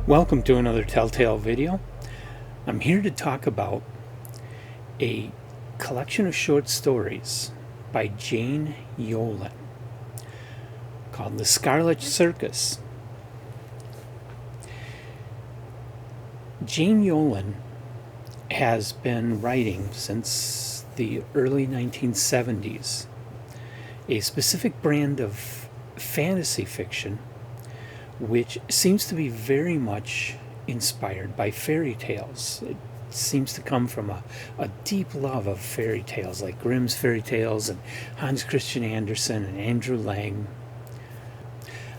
Welcome to another Telltale video. I'm here to talk about a collection of short stories by Jane Yolen called The Scarlet Circus. Jane Yolen has been writing since the early 1970s a specific brand of fantasy fiction which seems to be very much inspired by fairy tales. It seems to come from a deep love of fairy tales like Grimm's fairy tales and Hans Christian Andersen and Andrew Lang.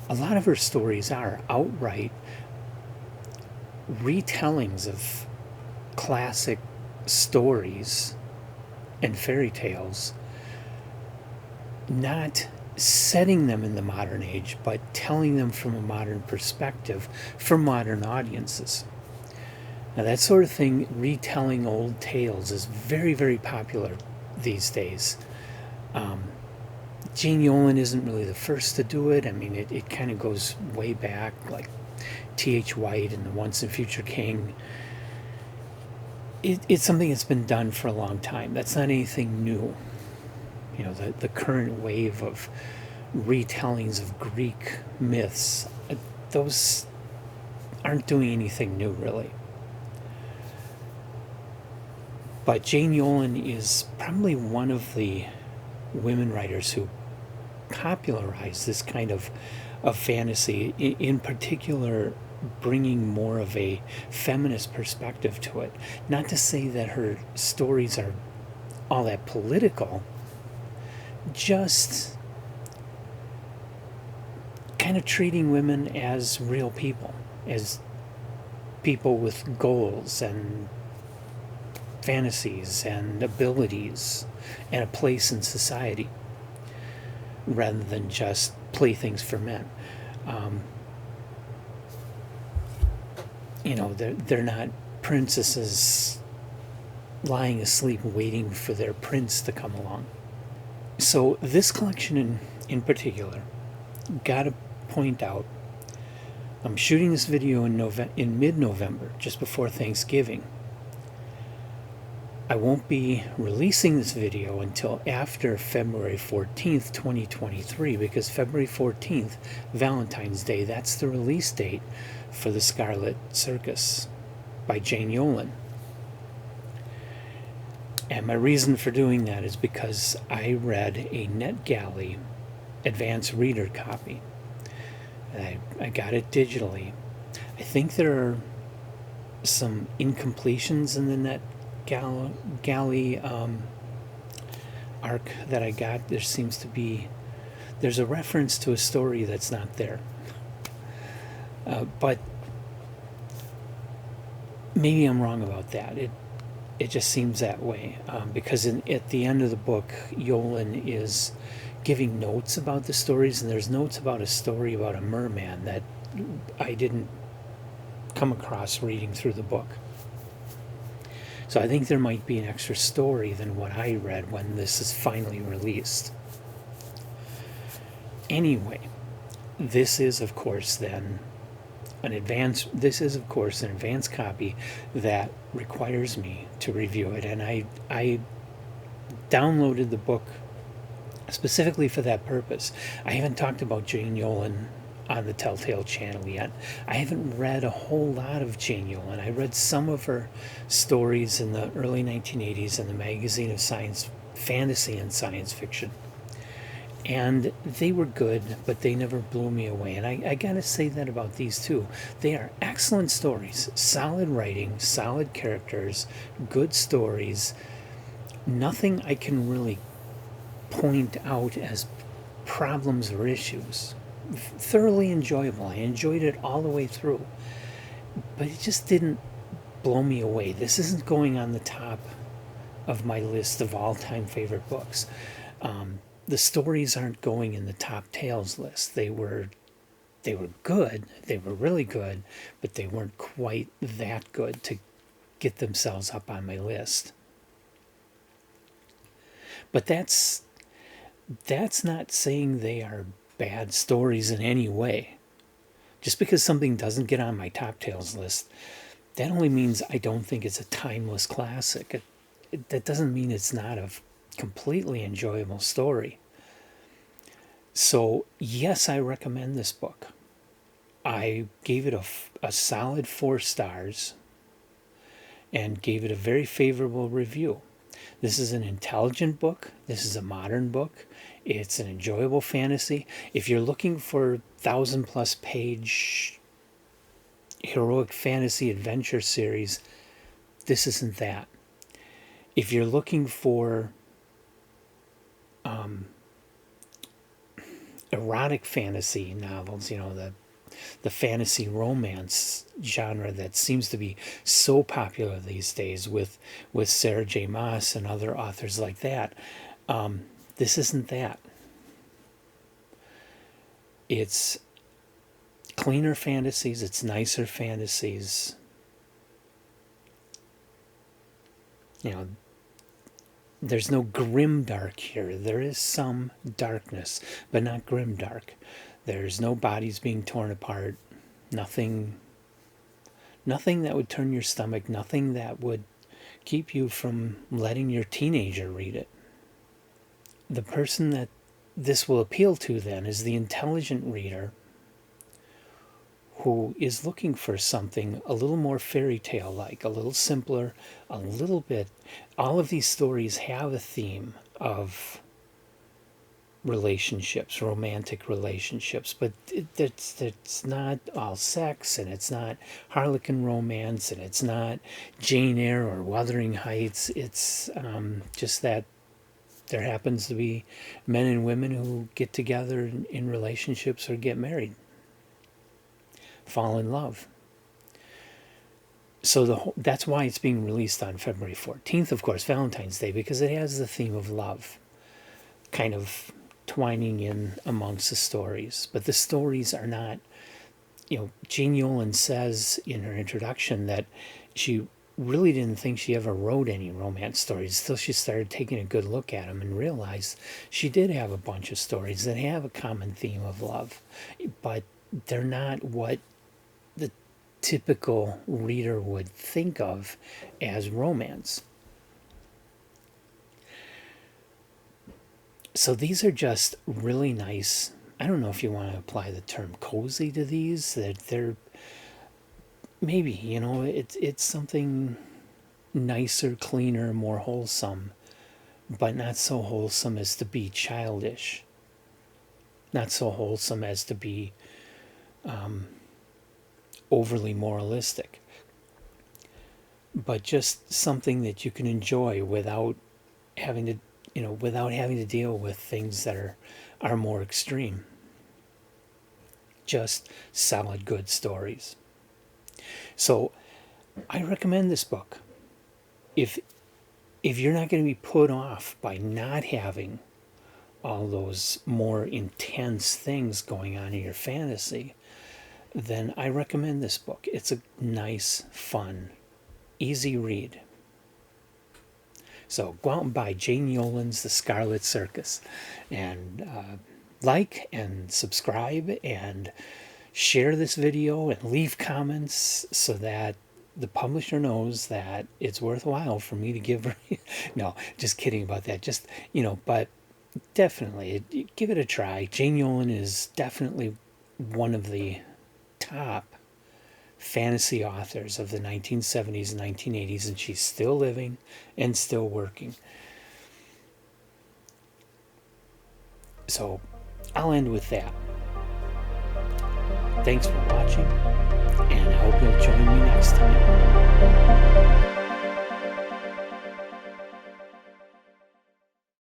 A lot of her stories are outright retellings of classic stories and fairy tales, not setting them in the modern age, but telling them from a modern perspective for modern audiences. Now, that sort of thing, retelling old tales, is very, very popular these days. Jane Yolen isn't really the first to do it. I mean, it kind of goes way back, like T.H. White and the Once and Future King. It's something that's been done for a long time. That's not anything new. You know, the current wave of retellings of Greek myths, those aren't doing anything new, really. But Jane Yolen is probably one of the women writers who popularized this kind of fantasy, in particular bringing more of a feminist perspective to it. Not to say that her stories are all that political, just kind of treating women as real people, as people with goals and fantasies and abilities and a place in society, rather than just playthings for men. They're not princesses lying asleep waiting for their prince to come along. So this collection in particular, gotta point out, I'm shooting this video in mid-November, just before Thanksgiving. I won't be releasing this video until after February 14th, 2023, because February 14th, Valentine's Day, that's the release date for The Scarlet Circus by Jane Yolen. And my reason for doing that is because I read a NetGalley advanced reader copy. I got it digitally. I think there are some incompletions in the NetGalley arc that I got. There's a reference to a story that's not there. But maybe I'm wrong about that. It just seems that way, because at the end of the book, Yolen is giving notes about the stories, and there's notes about a story about a merman that I didn't come across reading through the book. So I think there might be an extra story than what I read when this is finally released. Anyway, this is of course an advanced copy that requires me to review it, and I downloaded the book specifically for that purpose. I haven't talked about Jane Yolen on the Telltale channel yet. I haven't read a whole lot of Jane Yolen. I read some of her stories in the early 1980s in the magazine of science fantasy and science fiction, and they were good, but they never blew me away. And I gotta say that about these two. They are excellent stories, solid writing, solid characters, good stories. Nothing I can really point out as problems or issues. Thoroughly enjoyable. I enjoyed it all the way through, but it just didn't blow me away. This isn't going on the top of my list of all-time favorite books. The stories aren't going in the top tales list. They were good. They were really good, but they weren't quite that good to get themselves up on my list. But that's not saying they are bad stories in any way. Just because something doesn't get on my top tales list, that only means I don't think it's a timeless classic. That doesn't mean it's not a completely enjoyable story. So, yes, I recommend this book. I gave it a solid 4 stars and gave it a very favorable review. This is an intelligent book. This is a modern book. It's an enjoyable fantasy. If you're looking for 1,000+ page heroic fantasy adventure series, this isn't that. If you're looking for erotic fantasy novels, the fantasy romance genre that seems to be so popular these days with Sarah J. Maas and other authors like that, this isn't that. It's cleaner fantasies, it's nicer fantasies. There's no grim dark here. There is some darkness, but not grim dark. There's no bodies being torn apart. Nothing that would turn your stomach. Nothing that would keep you from letting your teenager read it. The person that this will appeal to then is the intelligent reader who is looking for something a little more fairy tale like, a little simpler, a little bit. All of these stories have a theme of relationships, romantic relationships, but it's not all sex, and it's not Harlequin romance, and it's not Jane Eyre or Wuthering Heights. It's just that there happens to be men and women who get together in relationships or get fall in love. So that's why it's being released on February 14th, of course, Valentine's Day, because it has the theme of love kind of twining in amongst the stories. But the stories are not, Jane Yolen says in her introduction that she really didn't think she ever wrote any romance stories until she started taking a good look at them and realized she did have a bunch of stories that have a common theme of love, but they're not what the typical reader would think of as romance. So these are just really nice. I don't know if you want to apply the term cozy to these. They're maybe, it's something nicer, cleaner, more wholesome, but not so wholesome as to be childish. Not so wholesome as to be overly moralistic, but just something that you can enjoy without having to deal with things that are more extreme. Just solid, good stories. So I recommend this book. If you're not going to be put off by not having all those more intense things going on in your fantasy, then I recommend this book. It's a nice, fun, easy read. So go out and buy Jane Yolen's The Scarlet Circus, and like and subscribe and share this video and leave comments so that the publisher knows that it's worthwhile for me to give her. No, just kidding about that. Just, but definitely give it a try. Jane Yolen is definitely one of the top fantasy authors of the 1970s and 1980s, and she's still living and still working. So I'll end with that. Thanks for watching, and I hope you'll join me next time.